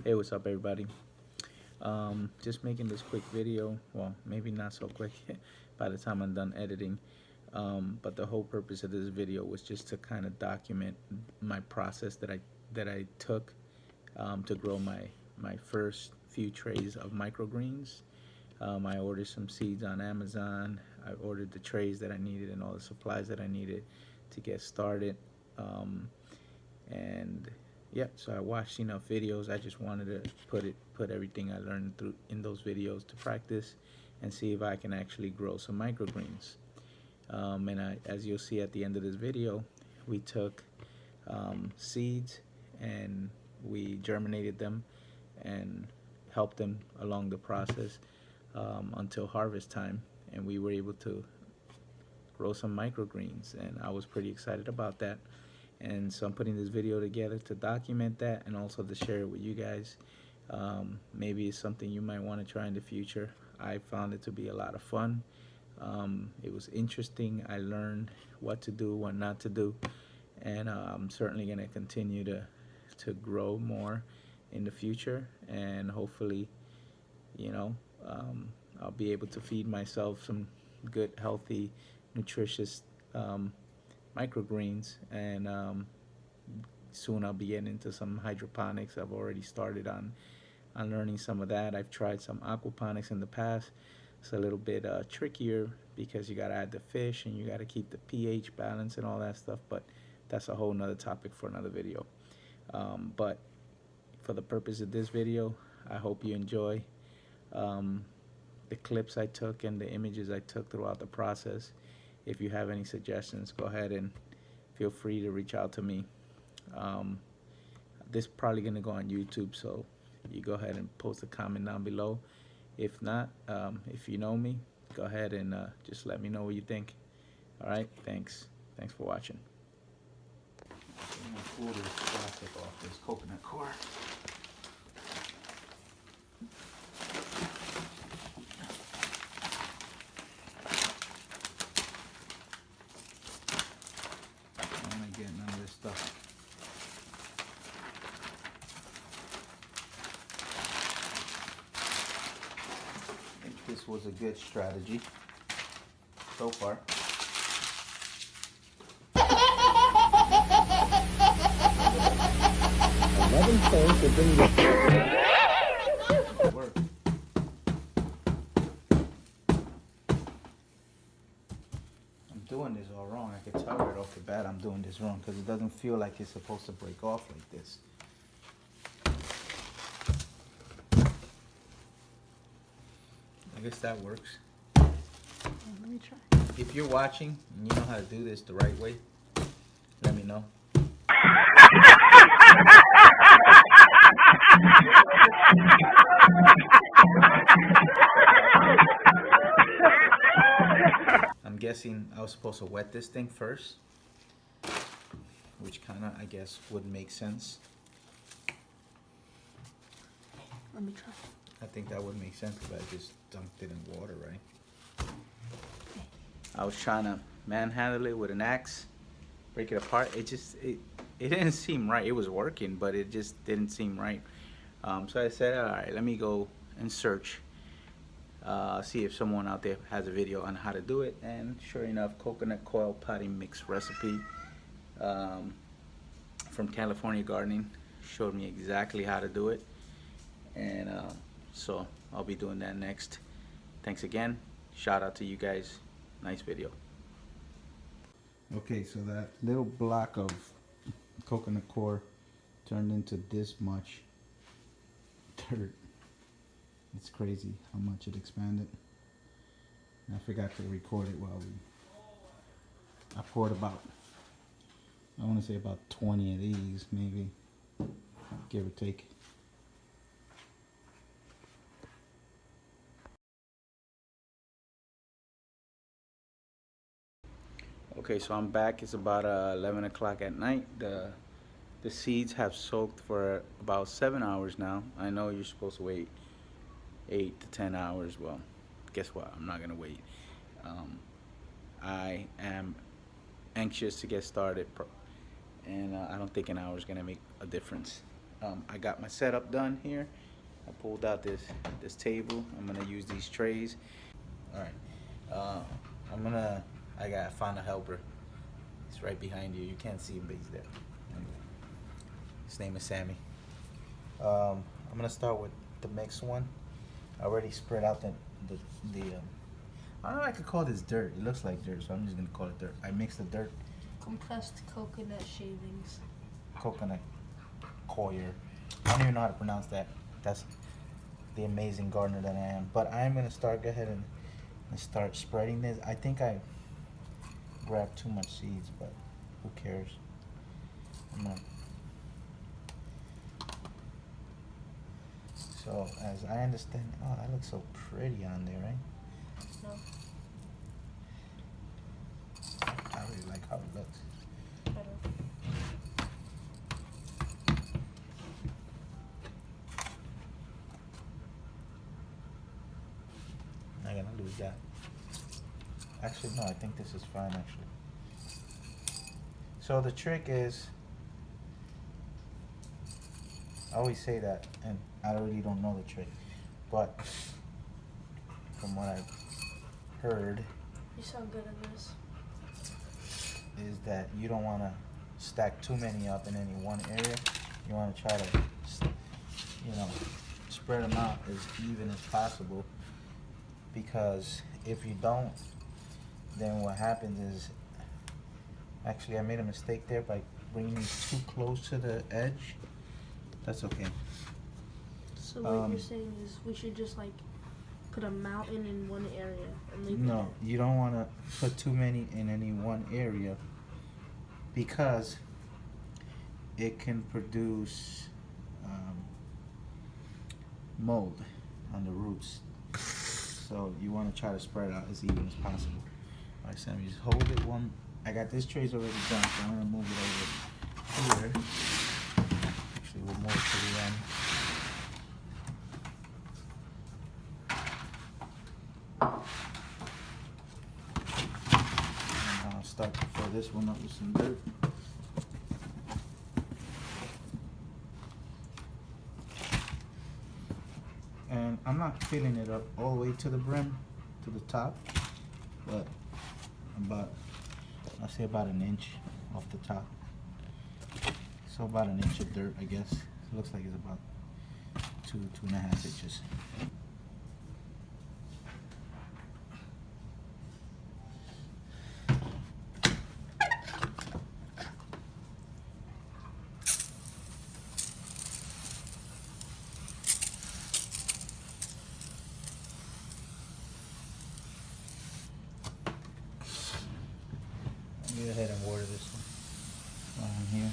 Hey, what's up, everybody? Just making this quick video. Well, maybe not so quick by the time I'm done editing. But the whole purpose of this video was just to kind of document my process that I took to grow my first few trays of microgreens. I ordered some seeds on Amazon. I ordered the trays that I needed and all the supplies that I needed to get started. And yeah, so I watched enough videos. I just wanted to put everything I learned through in those videos to practice and see if I can actually grow some microgreens. As you'll see at the end of this video, we took seeds and we germinated them and helped them along the process until harvest time, and we were able to grow some microgreens, and I was pretty excited about that. And so I'm putting this video together to document that and also to share it with you guys. Maybe it's something you might want to try in the future. I found it to be a lot of fun. It was interesting. I learned what to do, what not to do, and I'm certainly going to continue to grow more in the future, and hopefully, you know, I'll be able to feed myself some good, healthy, nutritious microgreens, and soon I'll be getting into some hydroponics. I've already started on learning some of that. I've tried some aquaponics in the past. It's a little bit trickier because you got to add the fish and you got to keep the pH balance and all that stuff, but that's a whole nother topic for another video. But for the purpose of this video, I hope you enjoy the clips I took and the images I took throughout the process. If you have any suggestions, go ahead and feel free to reach out to me. This is probably going to go on YouTube, so you go ahead and post a comment down below. If not, if you know me, go ahead and just let me know what you think. All right, thanks for watching. I'm gonna pull this plastic off this coconut core. I'm not getting none of this stuff. I think this was a good strategy so far. To bring the work. I'm doing this all wrong. I can tell right off the bat I'm doing this wrong because it doesn't feel like it's supposed to break off like this. I guess that works. Let me try. If you're watching and you know how to do this the right way, let me know. I'm guessing I was supposed to wet this thing first, which kind of, I guess, would make sense. Let me try. I think that would make sense because I just dunked it in water, right? I was trying to manhandle it with an axe, break it apart. It didn't seem right. It was working, but it just didn't seem right. So I said, all right, let me go and search, see if someone out there has a video on how to do it. And sure enough, coconut coil potting mix recipe from California Gardening showed me exactly how to do it. And so I'll be doing that next. Thanks again. Shout out to you guys. Nice video. Okay, so that little block of coconut core turned into this much dirt. It's crazy how much it expanded. And I forgot to record it while I poured about, I want to say about 20 of these, maybe, give or take. Okay, so I'm back. It's about 11 o'clock at night. The seeds have soaked for about 7 hours now. I know you're supposed to wait 8 to 10 hours. Well, guess what? I'm not going to wait. I am anxious to get started, and I don't think an hour is going to make a difference. I got my setup done here. I pulled out this table. I'm gonna use these trays. All right. I found a helper. He's right behind you. You can't see him, but he's there. His name is Sammy. I'm gonna start with the mixed one. I already spread out the I don't know if I could call this dirt. It looks like dirt, so I'm just gonna call it dirt. I mixed the dirt, Compressed coconut shavings. coconut coir. I don't even know how to pronounce that. That's the amazing gardener that I am. But I'm gonna go ahead and start spreading this. I think I grabbed too much seeds, but who cares? So as I understand, oh, that looks so pretty on there, right? No. I really like how it looks. Better. I'm gonna lose that. Actually, no, I think this is fine, actually. So the trick is, I always say that, and I really don't know the trick, but from what I've heard, You sound good at this. is that you don't want to stack too many up in any one area. You want to try to, spread them out as even as possible, because if you don't, then what happens is, actually I made a mistake there by bringing these too close to the edge. That's okay. So what you're saying is we should just like put a mountain in one area and leave No, you don't want to put too many in any one area, because it can produce mold on the roots. So you want to try to spread out as even as possible. All right, Sammy, just hold it one. I got this trays already done, so I'm gonna move it over here. Actually, we'll move it to the end. And I'll start to fill this one up with some dirt. And I'm not filling it up all the way to the brim, to the top, but I'll say about an inch off the top. So about an inch of dirt, I guess. It looks like it's about 2.5 inches. Go ahead and water this one while I'm here.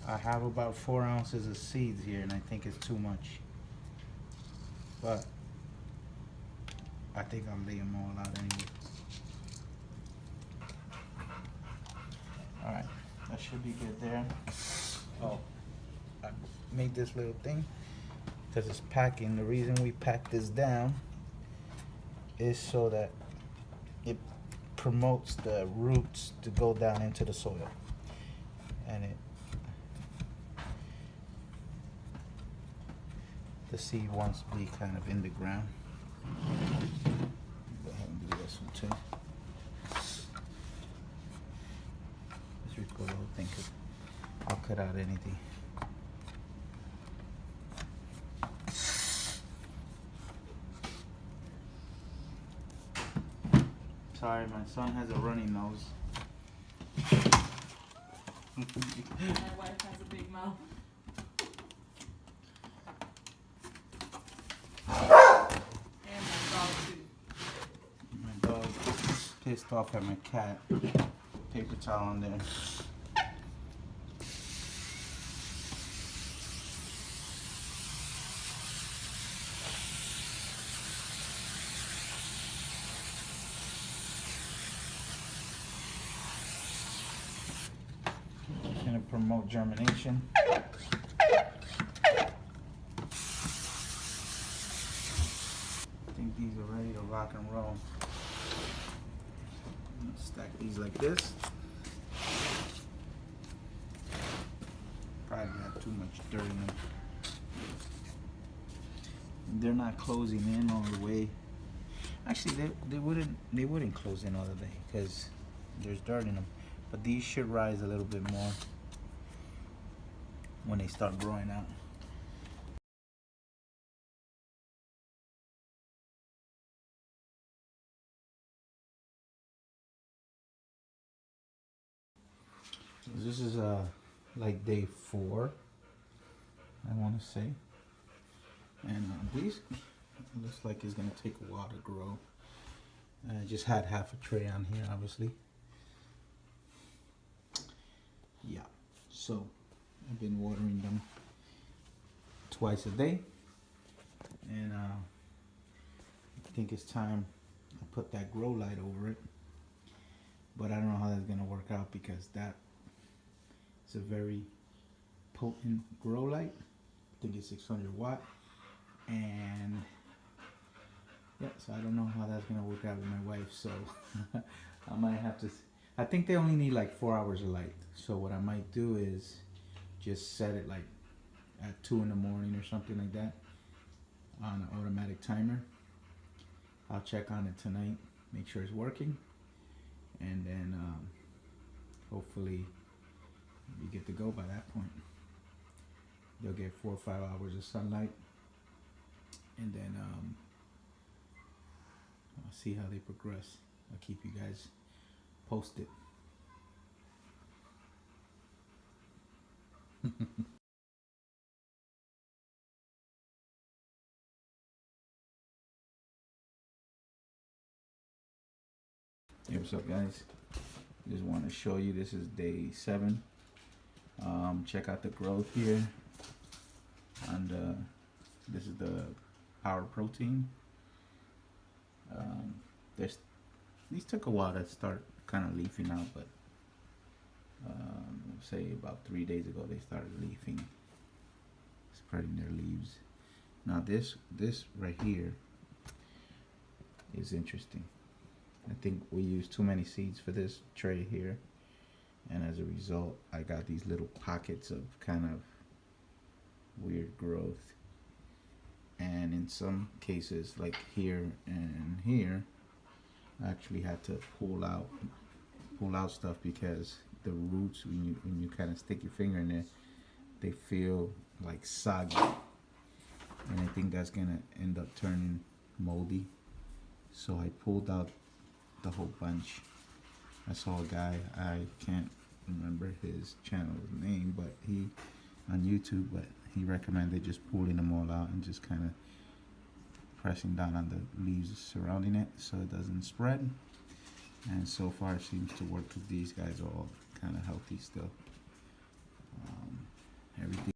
I have about 4 ounces of seeds here, and I think it's too much. But I think I'll lay them all out anyway. Alright, that should be good there. Oh, I made this little thing because it's packing. The reason we pack this down is so that it promotes the roots to go down into the soil. And the seed wants to be kind of in the ground. Go ahead and do this one too. Let's record the whole thing, 'cause I'll cut out anything. Sorry, my son has a runny nose. My wife has a big mouth. And my dog too. My dog pissed off at my cat. Paper towel on there. promote germination. I think these are ready to rock and roll. I'm gonna stack these like this. Probably have too much dirt in them. They're not closing in all the way. Actually, they wouldn't close in all the way because there's dirt in them. But these should rise a little bit more when they start growing out. This is like day 4, I want to say, and these looks like it's gonna take a while to grow. I just had half a tray on here, obviously. Yeah, so I've been watering them twice a day, and I think it's time I put that grow light over it. But I don't know how that's gonna work out because that is a very potent grow light. I think it's 600 watt, and yeah, so I don't know how that's gonna work out with my wife. So I might have to. I think they only need like 4 hours of light. So what I might do is just set it like at 2 in the morning or something like that on an automatic timer. I'll check on it tonight, make sure it's working, and then hopefully we get to go by that point. They'll get 4 or 5 hours of sunlight, and then I'll see how they progress. I'll keep you guys posted. Hey, what's up, guys? Just want to show you, this is day 7. Check out the growth here, and this is the power protein. These took a while to start kind of leafing out, but say about 3 days ago they started leafing, spreading their leaves. Now this right here is interesting. I think we used too many seeds for this tray here, and as a result I got these little pockets of kind of weird growth, and in some cases like here and here I actually had to pull out stuff because the roots, when you kind of stick your finger in there, they feel like soggy, and I think that's gonna end up turning moldy. So I pulled out the whole bunch. I saw a guy, I can't remember his channel's name, but he on YouTube, but he recommended just pulling them all out and just kind of pressing down on the leaves surrounding it so it doesn't spread. And so far it seems to work because these guys are all kind of healthy still. Everything.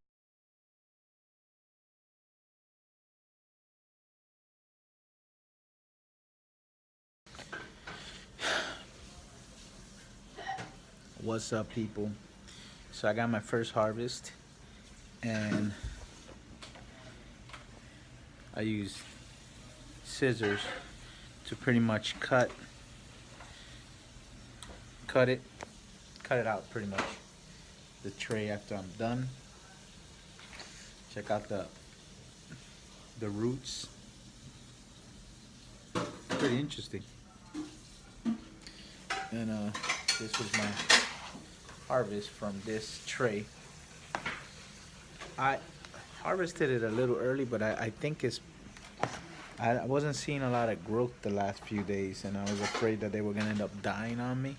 What's up, people? So I got my first harvest, and I used scissors to pretty much cut it out pretty much, the tray after I'm done. Check out the roots. Pretty interesting. And this was my harvest from this tray. I harvested it a little early, but I think I wasn't seeing a lot of growth the last few days, and I was afraid that they were gonna end up dying on me.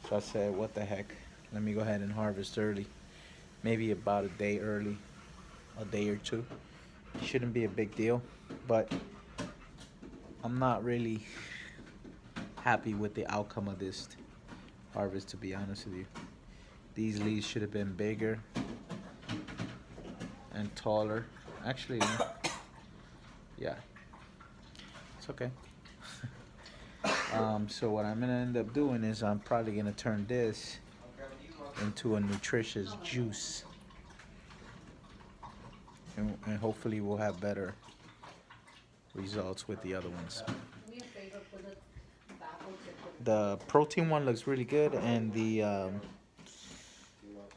So I said, what the heck, let me go ahead and harvest early. Maybe about a day early, a day or two. Shouldn't be a big deal, but I'm not really happy with the outcome of this harvest, to be honest with you. These leaves should have been bigger and taller. Actually, yeah, it's okay. So what I'm gonna end up doing is I'm probably gonna turn this into a nutritious juice. And hopefully we'll have better results with the other ones. The protein one looks really good, and the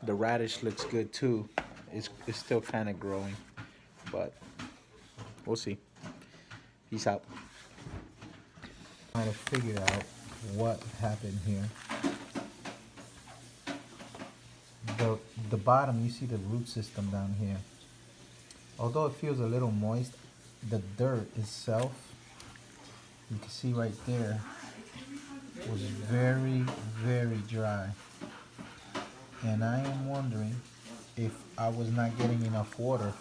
radish looks good too. It's still kind of growing, but we'll see. Peace out. Trying to figure out what happened here. The bottom, you see the root system down here. Although it feels a little moist, the dirt itself, you can see right there, was very, very dry. And I am wondering if I was not getting enough water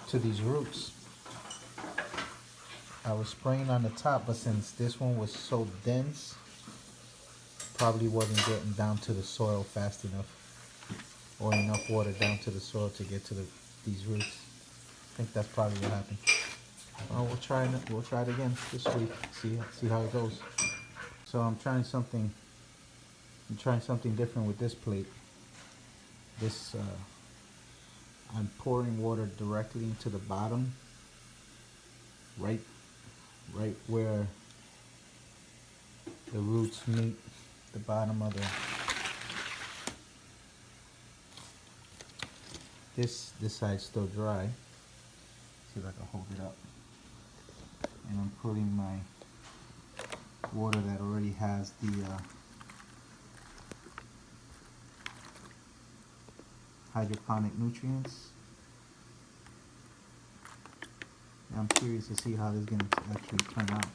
to these roots. I was spraying on the top, but since this one was so dense, probably wasn't getting down to the soil fast enough, or enough water down to the soil to get to these roots. I think that's probably what happened. Well, we'll try it again this week. See how it goes. So I'm trying something different with this plate. This I'm pouring water directly into the bottom, right where the roots meet the bottom of the. This side's still dry. See if I can hold it up. And I'm putting my water that already has the hydroponic nutrients. I'm curious to see how this is going to actually turn out.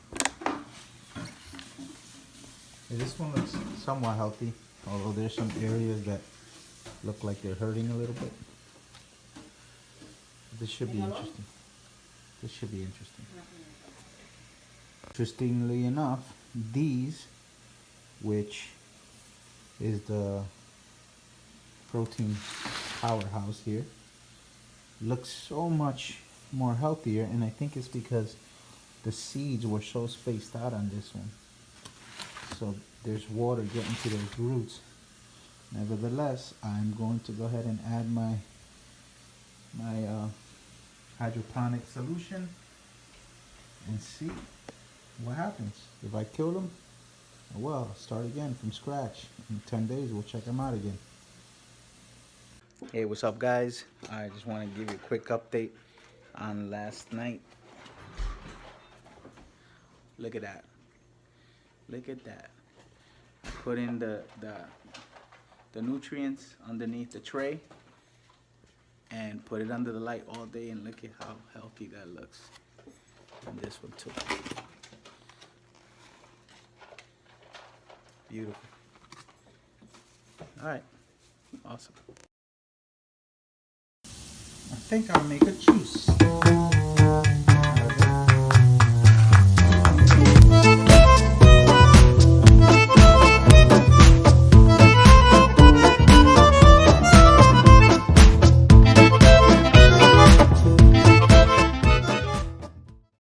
This one looks somewhat healthy, although there's some areas that look like they're hurting a little bit. This should be interesting. This should be interesting. Interestingly enough, these, which is the protein powerhouse here, looks so much more healthier, and I think it's because the seeds were so spaced out on this one. So there's water getting to those roots. Nevertheless, I'm going to go ahead and add my hydroponic solution and see what happens. If I kill them, well, I'll start again from scratch. In 10 days, we'll check them out again. Hey, what's up, guys? I just want to give you a quick update on last night. Look at that. Look at that. I put in the nutrients underneath the tray and put it under the light all day, and look at how healthy that looks. And this one too. Beautiful. All right. Awesome. I think I'll make a juice.